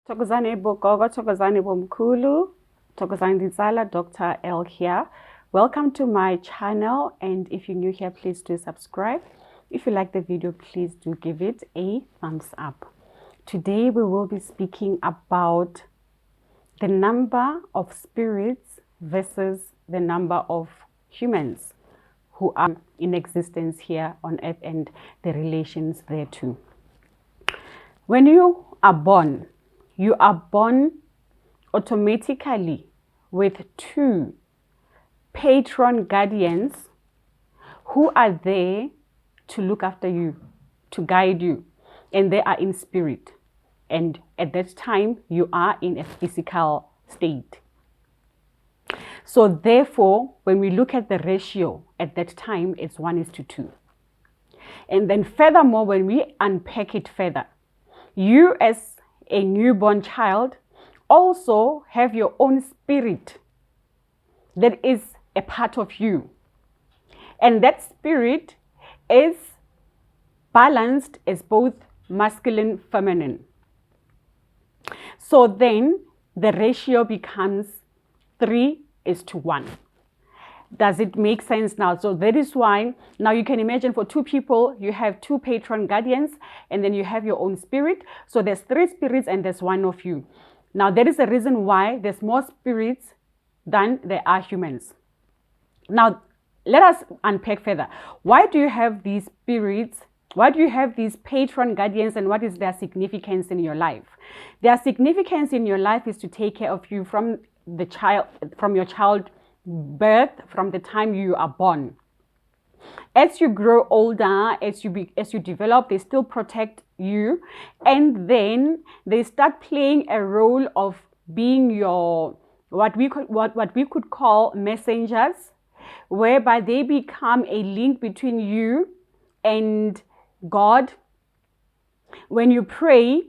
Thokozani Bogogo, Thokozani Bomkulu, Thokozani Dizala, Dr. L here. Welcome to my channel, and if you're new here, please do subscribe. If you like the video, please do give it a thumbs up. Today we will be speaking about the number of spirits versus the number of humans who are in existence here on earth and the relations thereto. When you are born automatically with two patron guardians who are there to look after you, to guide you, and they are in spirit. And at that time, you are in a physical state. So therefore, when we look at the ratio at that time, it's 1:2. And then furthermore, when we unpack it further, you as a newborn child also have your own spirit that is a part of you. And that spirit is balanced as both masculine, feminine. So then the ratio becomes 3:1. Does it make sense now? So that is why now you can imagine for two people, you have two patron guardians, and then you have your own spirit. So there's 3 spirits and there's one of you. Now that is the reason why there's more spirits than there are humans. Now let us unpack further. Why do you have these spirits? Why do you have these patron guardians, and what is their significance in your life? Their significance in your life is to take care of you from your child birth, from the time you are born. As you grow older, as you develop, they still protect you, and then they start playing a role of being your what we could call messengers, whereby they become a link between you and God. When you pray,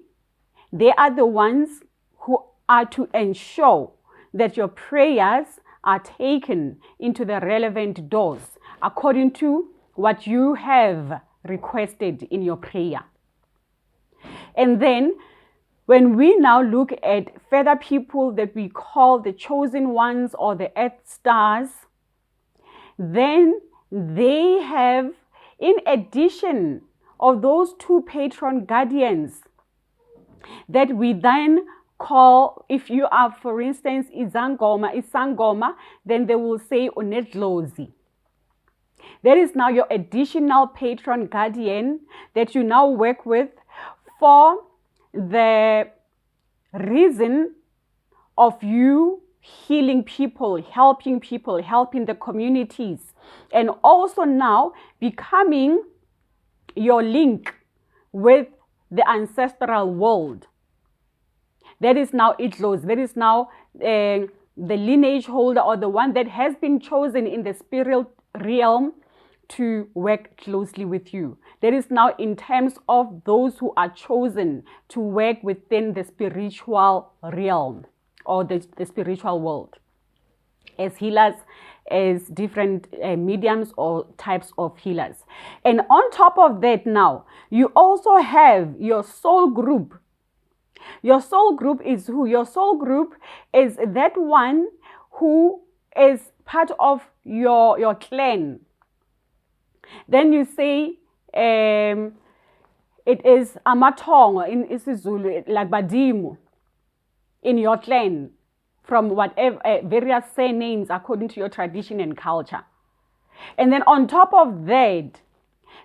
they are the ones who are to ensure that your prayers are taken into the relevant doors according to what you have requested in your prayer. And then when we now look at further people that we call the chosen ones or the earth stars, then they have, in addition of those two patron guardians that we then call, if you are, for instance, Isangoma, then they will say Onedlozi. That is now your additional patron guardian that you now work with for the reason of you healing people, helping the communities, and also now becoming your link with the ancestral world. That is now Idlos. That is now the lineage holder, or the one that has been chosen in the spiritual realm to work closely with you. That is now in terms of those who are chosen to work within the spiritual realm or the spiritual world as healers, as different mediums or types of healers. And on top of that, now you also have your soul group. Your soul group is who? Your soul group is that one who is part of your clan. Then you say it is Amatongo in isiZulu, like Badimu, in your clan, from whatever various surnames according to your tradition and culture. And then on top of that,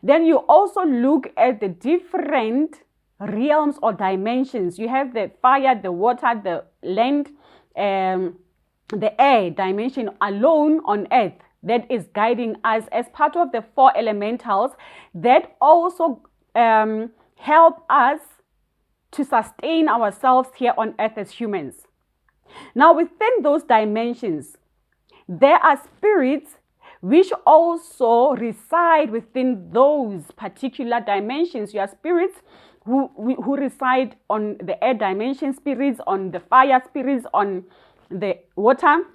then you also look at the different realms or dimensions. You have the fire, the water, the land, the air dimension alone on earth that is guiding us as part of the 4 elementals that also help us to sustain ourselves here on earth as humans. Now within those dimensions, there are spirits which also reside within those particular dimensions. You have spirits who reside on the air dimension, spirits on the fire, spirits on the water,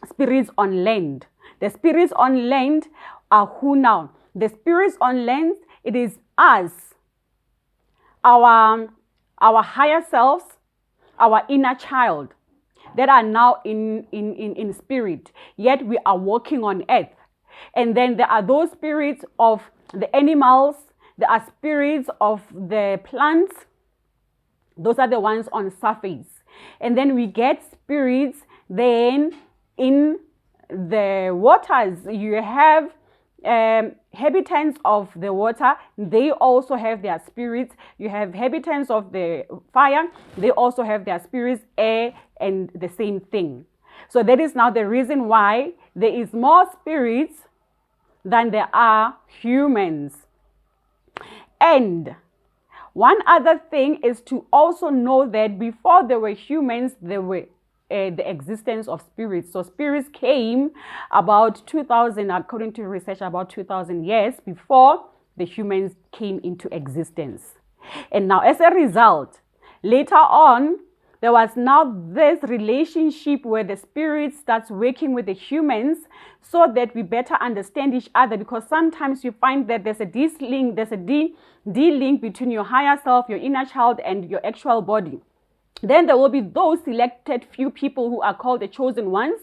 spirits on land. The spirits on land are who now? The spirits on land, it is us, our higher selves, our inner child that are now in spirit, yet we are walking on earth. And then there are those spirits of the animals, there are spirits of the plants. Those are the ones on surface. And then we get spirits then in the waters. You have inhabitants of the water, they also have their spirits. You have inhabitants of the fire, they also have their spirits, air, and the same thing. So that is now the reason why there is more spirits than there are humans. And one other thing is to also know that before there were humans, there were the existence of spirits. So spirits came about 2000, according to research, about 2000 years before the humans came into existence. And now as a result, later on, there was now this relationship where the spirit starts working with the humans so that we better understand each other, because sometimes you find that there's a D-link between your higher self, your inner child, and your actual body. Then there will be those selected few people who are called the chosen ones,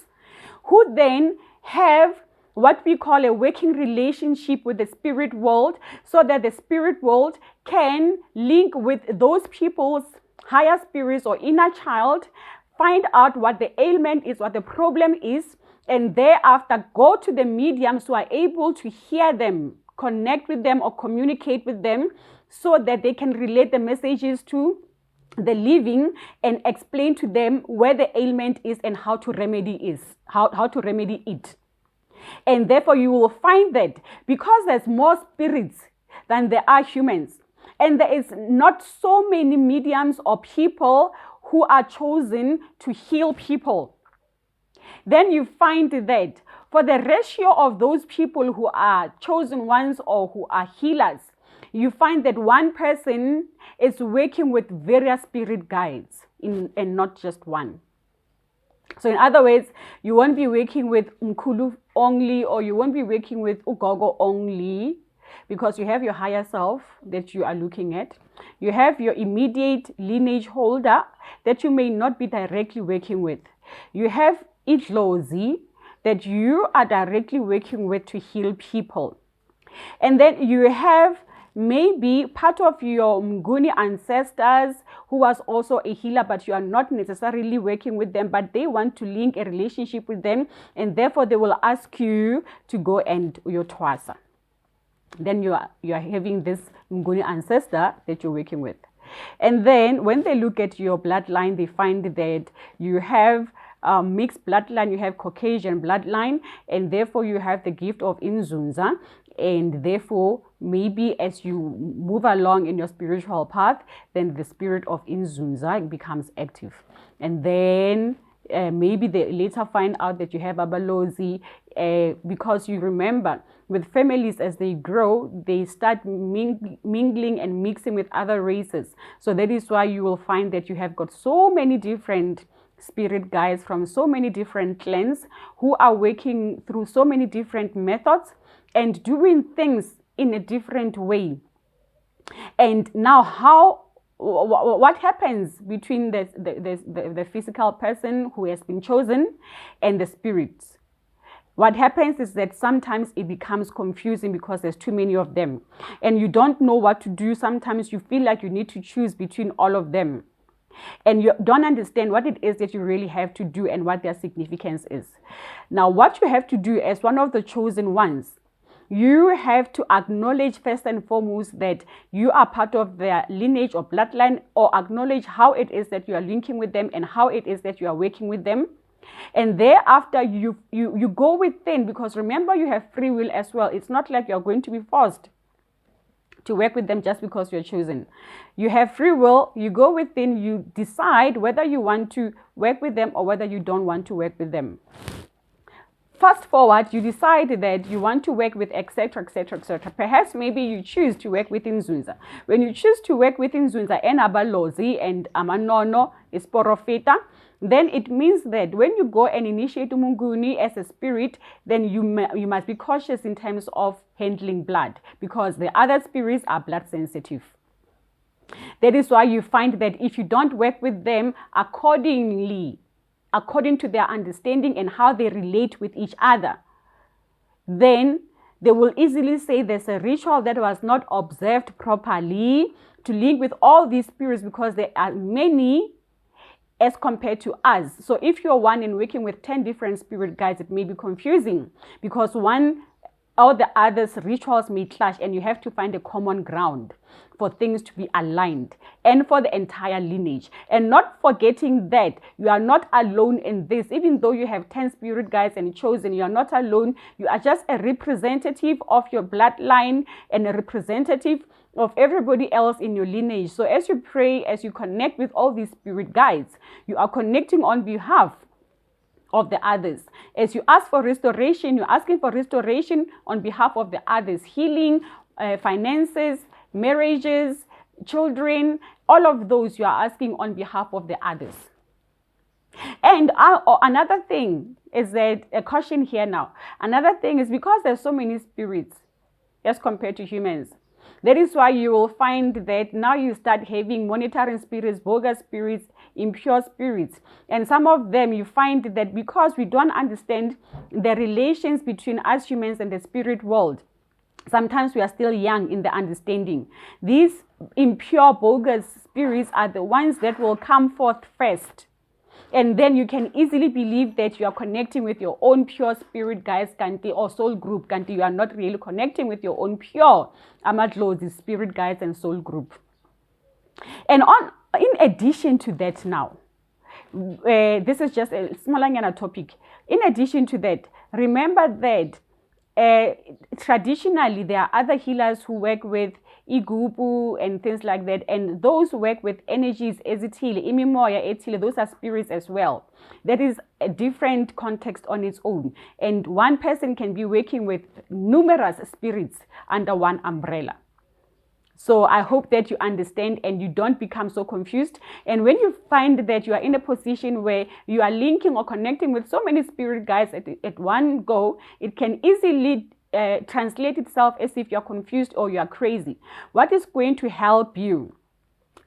who then have what we call a working relationship with the spirit world, so that the spirit world can link with those people's higher spirits or inner child, find out what the ailment is, what the problem is, and thereafter go to the mediums who are able to hear them, connect with them, or communicate with them, so that they can relate the messages to the living and explain to them where the ailment is and how to remedy it. And therefore you will find that because there's more spirits than there are humans, and there is not so many mediums or people who are chosen to heal people, then you find that for the ratio of those people who are chosen ones or who are healers, you find that one person is working with various spirit guides and not just one. So in other words, you won't be working with Mkulu only, or you won't be working with Ugogo only, because you have your higher self that you are looking at. You have your immediate lineage holder that you may not be directly working with. You have Idlozi that you are directly working with to heal people. And then you have maybe part of your Mnguni ancestors who was also a healer, but you are not necessarily working with them, but they want to link a relationship with them, and therefore they will ask you to go and your twasa. Then you are having this Mnguni ancestor that you're working with. And then when they look at your bloodline, they find that you have mixed bloodline, you have Caucasian bloodline, and therefore you have the gift of Inzunza. And therefore, maybe as you move along in your spiritual path, then the spirit of Inzunza becomes active. And then maybe they later find out that you have Abalozi, because you remember, with families as they grow, they start mingling and mixing with other races. So that is why you will find that you have got so many different spirit guides from so many different clans who are working through so many different methods and doing things in a different way. And now what happens between the physical person who has been chosen and the spirits? What happens is that sometimes it becomes confusing because there's too many of them and you don't know what to do. Sometimes you feel like you need to choose between all of them, and you don't understand what it is that you really have to do and what their significance is. Now, what you have to do as one of the chosen ones, you have to acknowledge first and foremost that you are part of their lineage or bloodline, or acknowledge how it is that you are linking with them and how it is that you are working with them. And thereafter you go within, because remember, you have free will as well. It's not like you're going to be forced to work with them just because you're chosen. You have free will. You go within, you decide whether you want to work with them or whether you don't want to work with them. Fast forward, you decide that you want to work with etc, etc, etc. Perhaps maybe you choose to work with Inzunza. When you choose to work with Inzunza and Abalozi and Amanono is Porofita, then it means that when you go and initiate Munguni as a spirit, then you must be cautious in terms of handling blood, because the other spirits are blood sensitive. That is why you find that if you don't work with them according to their understanding and how they relate with each other, then they will easily say there's a ritual that was not observed properly to link with all these spirits, because there are many as compared to us. So if you're one and working with 10 different spirit guides, it may be confusing, because one or the others' rituals may clash, and you have to find a common ground for things to be aligned, and for the entire lineage. And not forgetting that you are not alone in this. Even though you have 10 spirit guides and chosen, you are not alone. You are just a representative of your bloodline and a representative of everybody else in your lineage. So as you pray, as you connect with all these spirit guides, you are connecting on behalf of the others. As you ask for restoration, you're asking for restoration on behalf of the others, healing, finances, marriages, children, all of those you are asking on behalf of the others. And another thing is that, a caution here now, another thing is, because there's so many spirits as compared to humans, that is why you will find that now you start having monitoring spirits, bogus spirits, impure spirits. And some of them, you find that because we don't understand the relations between us humans and the spirit world, sometimes we are still young in the understanding. These impure, bogus spirits are the ones that will come forth first. And then you can easily believe that you are connecting with your own pure spirit guides, Kanti, or soul group, Kanti. You are not really connecting with your own pure Amadlozi spirit guides and soul group. And in addition to that now, this is just a small topic. In addition to that, remember that traditionally there are other healers who work with igubu and things like that, and those who work with energies ezithile, imimoya ethile, those are spirits as well. That is a different context on its own, and one person can be working with numerous spirits under one umbrella. So I hope that you understand and you don't become so confused. And when you find that you are in a position where you are linking or connecting with so many spirit guides at one go, it can easily translate itself as if you're confused or you're crazy. What is going to help you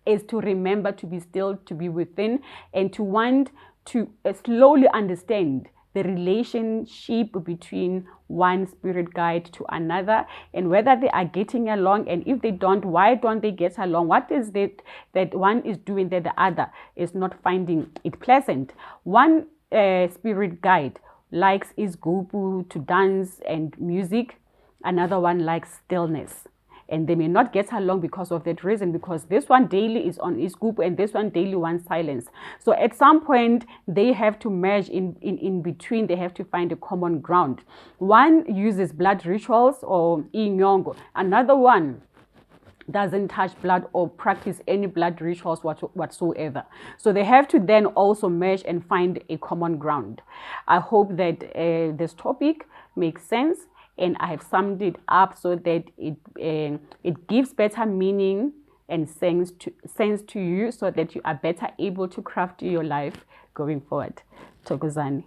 is to remember to be still, to be within, and to want to slowly understand the relationship between one spirit guide to another, and whether they are getting along, and if they don't, why don't they get along? What is it that one is doing that the other is not finding it pleasant? One spirit guide likes isgubu, to dance and music. Another one likes stillness. And they may not get along because of that reason, because this one daily is on isgubu and this one daily wants silence. So at some point they have to merge in between. They have to find a common ground. One uses blood rituals or inyongo. Another one doesn't touch blood or practice any blood rituals whatsoever. So they have to then also merge and find a common ground. I hope that this topic makes sense, and I have summed it up so that it gives better meaning and sense to you, so that you are better able to craft your life going forward. Thokozani.